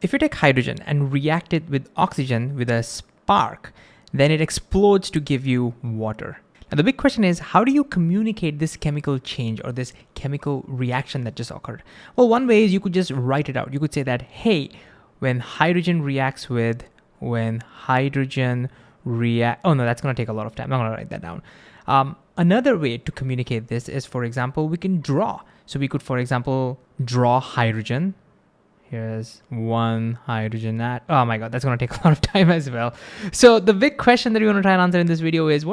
If you take hydrogen and react it with oxygen with a spark, then it explodes to give you water. Now the big question is, how do you communicate this chemical change or this chemical reaction that just occurred? Well, one way is you could just write it out. You could say that, hey, when hydrogen reacts with, oh no, that's gonna take a lot of time. I'm gonna write that down. Another way to communicate this is, for example, we can draw. So we could, for example, draw hydrogen. Here's one hydrogen atom. Oh my God, that's gonna take a lot of time as well. So the big question that we wanna try and answer in this video is,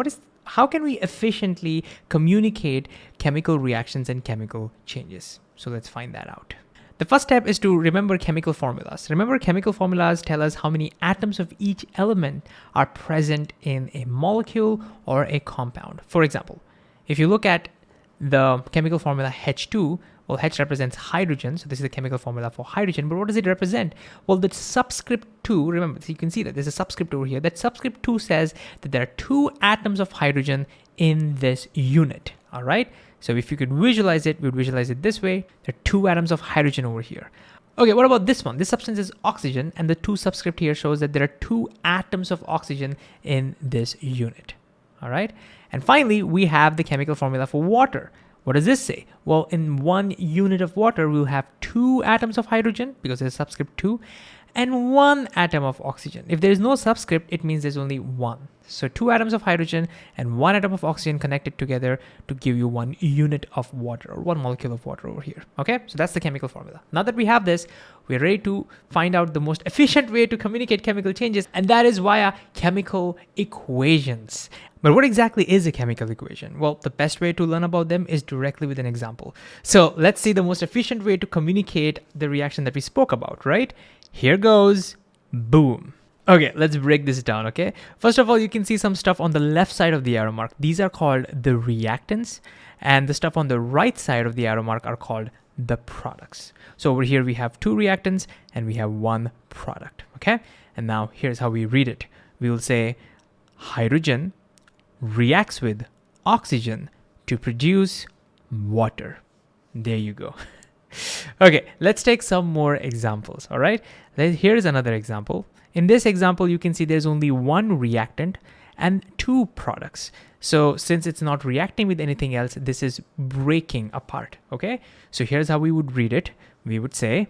how can we efficiently communicate chemical reactions and chemical changes? So let's find that out. The first step is to remember chemical formulas. Remember, chemical formulas tell us how many atoms of each element are present in a molecule or a compound. For example, if you look at the chemical formula H2, well, H represents hydrogen, so this is the chemical formula for hydrogen, but what does it represent? Well, the subscript 2, remember, so you can see that there's a subscript over here. That subscript 2 says that there are 2 atoms of hydrogen in this unit, all right? So if you could visualize it, we would visualize it this way. There are 2 atoms of hydrogen over here. Okay, what about this one? This substance is oxygen, and the 2 subscript here shows that there are 2 atoms of oxygen in this unit, all right? And finally, we have the chemical formula for water. What does this say? Well, in 1 unit of water, we'll have 2 atoms of hydrogen because there's subscript 2 and 1 atom of oxygen. If there is no subscript, it means there's only 1. So 2 atoms of hydrogen and 1 atom of oxygen connected together to give you 1 unit of water or 1 molecule of water over here. Okay, so that's the chemical formula. Now that we have this, we're ready to find out the most efficient way to communicate chemical changes, and that is via chemical equations. But what exactly is a chemical equation? Well, the best way to learn about them is directly with an example. So let's see the most efficient way to communicate the reaction that we spoke about, right? Here goes, boom. Okay, let's break this down, okay? First of all, you can see some stuff on the left side of the arrow mark. These are called the reactants, and the stuff on the right side of the arrow mark are called the products. So over here we have 2 reactants and we have 1 product, okay? And now here's how we read it. We will say hydrogen reacts with oxygen to produce water. There you go. Okay, let's take some more examples, all right? Here's another example. In this example, you can see there's only 1 reactant and 2 products. So since it's not reacting with anything else, this is breaking apart, okay? So here's how we would read it. We would say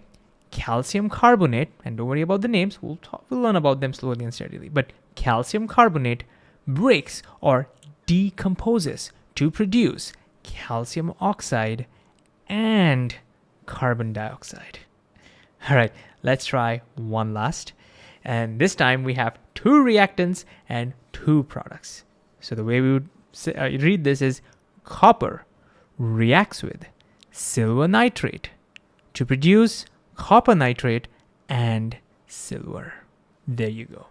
calcium carbonate, and don't worry about the names, we'll learn about them slowly and steadily, but calcium carbonate breaks or decomposes to produce calcium oxide and carbon dioxide. All right, let's try one last. And this time we have 2 reactants and 2 products. So the way we would read this is copper reacts with silver nitrate to produce copper nitrate and silver. There you go.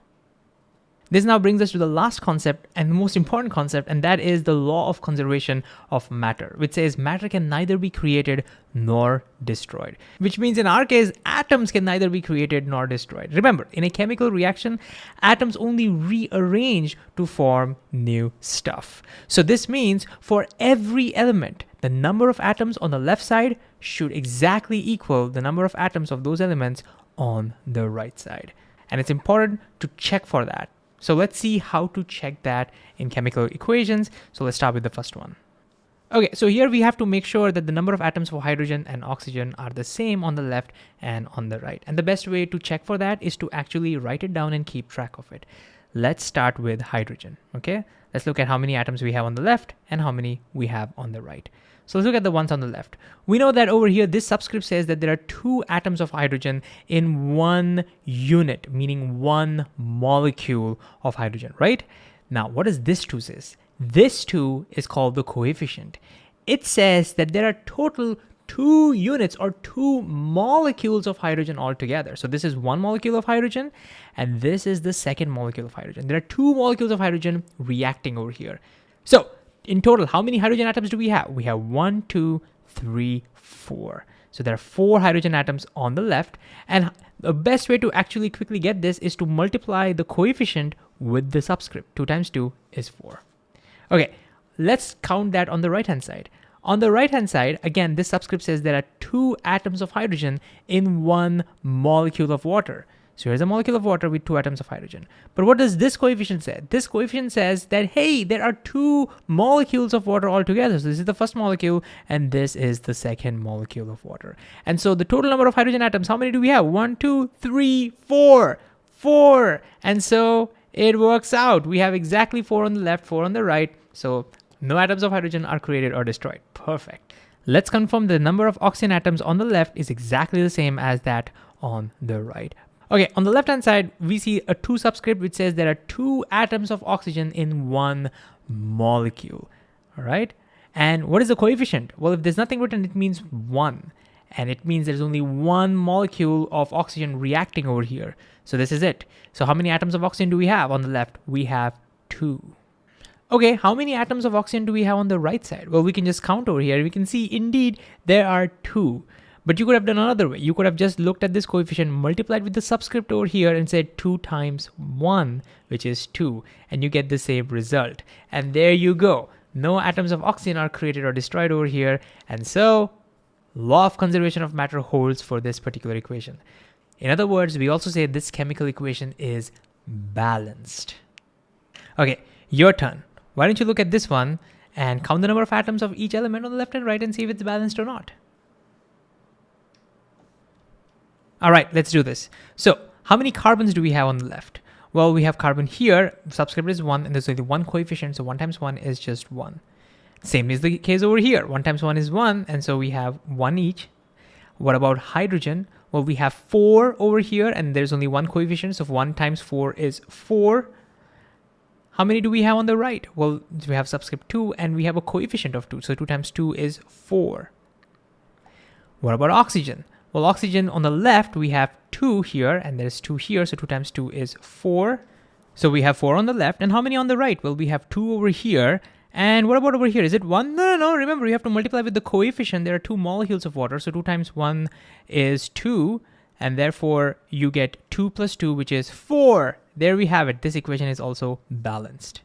This now brings us to the last concept and the most important concept, and that is the law of conservation of matter, which says matter can neither be created nor destroyed, which means in our case, atoms can neither be created nor destroyed. Remember, in a chemical reaction, atoms only rearrange to form new stuff. So this means for every element, the number of atoms on the left side should exactly equal the number of atoms of those elements on the right side. And it's important to check for that. So let's see how to check that in chemical equations. So let's start with the first one. Okay, so here we have to make sure that the number of atoms for hydrogen and oxygen are the same on the left and on the right. And the best way to check for that is to actually write it down and keep track of it. Let's start with hydrogen, okay? Let's look at how many atoms we have on the left and how many we have on the right. So let's look at the ones on the left. We know that over here, this subscript says that there are 2 atoms of hydrogen in 1 unit, meaning 1 molecule of hydrogen, right? Now, what does this 2 say? This 2 is called the coefficient. It says that there are total 2 units or 2 molecules of hydrogen altogether. So this is 1 molecule of hydrogen, and this is the second molecule of hydrogen. There are 2 molecules of hydrogen reacting over here. So in total, how many hydrogen atoms do we have? We have 1, 2, 3, 4. So there are 4 hydrogen atoms on the left. And the best way to actually quickly get this is to multiply the coefficient with the subscript. 2 times 2 is 4. Okay, let's count that on the right-hand side. On the right hand side, again, this subscript says there are 2 atoms of hydrogen in 1 molecule of water. So here's a molecule of water with 2 atoms of hydrogen. But what does this coefficient say? This coefficient says that, hey, there are 2 molecules of water altogether. So this is the first molecule and this is the second molecule of water. And so the total number of hydrogen atoms, how many do we have? 1, 2, 3, 4. 4. And so it works out. We have exactly 4 on the left, 4 on the right. So no atoms of hydrogen are created or destroyed. Perfect. Let's confirm the number of oxygen atoms on the left is exactly the same as that on the right. Okay, on the left-hand side, we see a 2 subscript which says there are 2 atoms of oxygen in 1 molecule, all right? And what is the coefficient? Well, if there's nothing written, it means 1. And it means there's only 1 molecule of oxygen reacting over here. So this is it. So how many atoms of oxygen do we have on the left? We have 2. Okay, how many atoms of oxygen do we have on the right side? Well, we can just count over here. We can see, indeed, there are 2. But you could have done another way. You could have just looked at this coefficient, multiplied with the subscript over here and said 2 times 1, which is 2. And you get the same result. And there you go. No atoms of oxygen are created or destroyed over here. And so, law of conservation of matter holds for this particular equation. In other words, we also say this chemical equation is balanced. Okay, your turn. Why don't you look at this one and count the number of atoms of each element on the left and right and see if it's balanced or not. All right, let's do this. So how many carbons do we have on the left? Well, we have carbon here, subscript is 1, and there's only 1 coefficient, so 1 times 1 is just 1. Same is the case over here. 1 times 1 is 1, and so we have 1 each. What about hydrogen? Well, we have 4 over here, and there's only 1 coefficient, so 1 times 4 is 4. How many do we have on the right? Well, we have subscript 2, and we have a coefficient of 2, so 2 times 2 is 4. What about oxygen? Well, oxygen on the left, we have 2 here, and there's 2 here, so 2 times 2 is 4. So we have 4 on the left, and how many on the right? Well, we have 2 over here, and what about over here? Is it 1? No, remember, you have to multiply with the coefficient. There are 2 molecules of water, so 2 times 1 is 2, and therefore you get 2 plus 2, which is 4. There we have it. This equation is also balanced.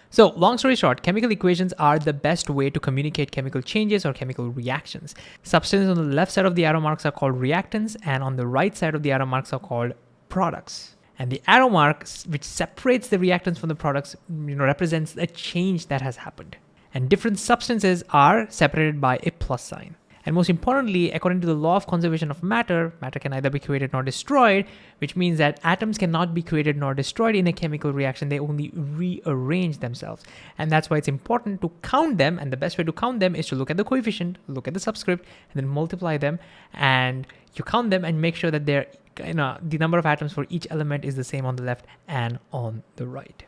So long story short, chemical equations are the best way to communicate chemical changes or chemical reactions. Substances on the left side of the arrow marks are called reactants, and on the right side of the arrow marks are called products. And the arrow mark, which separates the reactants from the products, represents a change that has happened. And different substances are separated by a plus sign. And most importantly, according to the law of conservation of matter, matter can neither be created nor destroyed, which means that atoms cannot be created nor destroyed in a chemical reaction. They only rearrange themselves. And that's why it's important to count them. And the best way to count them is to look at the coefficient, look at the subscript, and then multiply them. And you count them and make sure that the number of atoms for each element is the same on the left and on the right.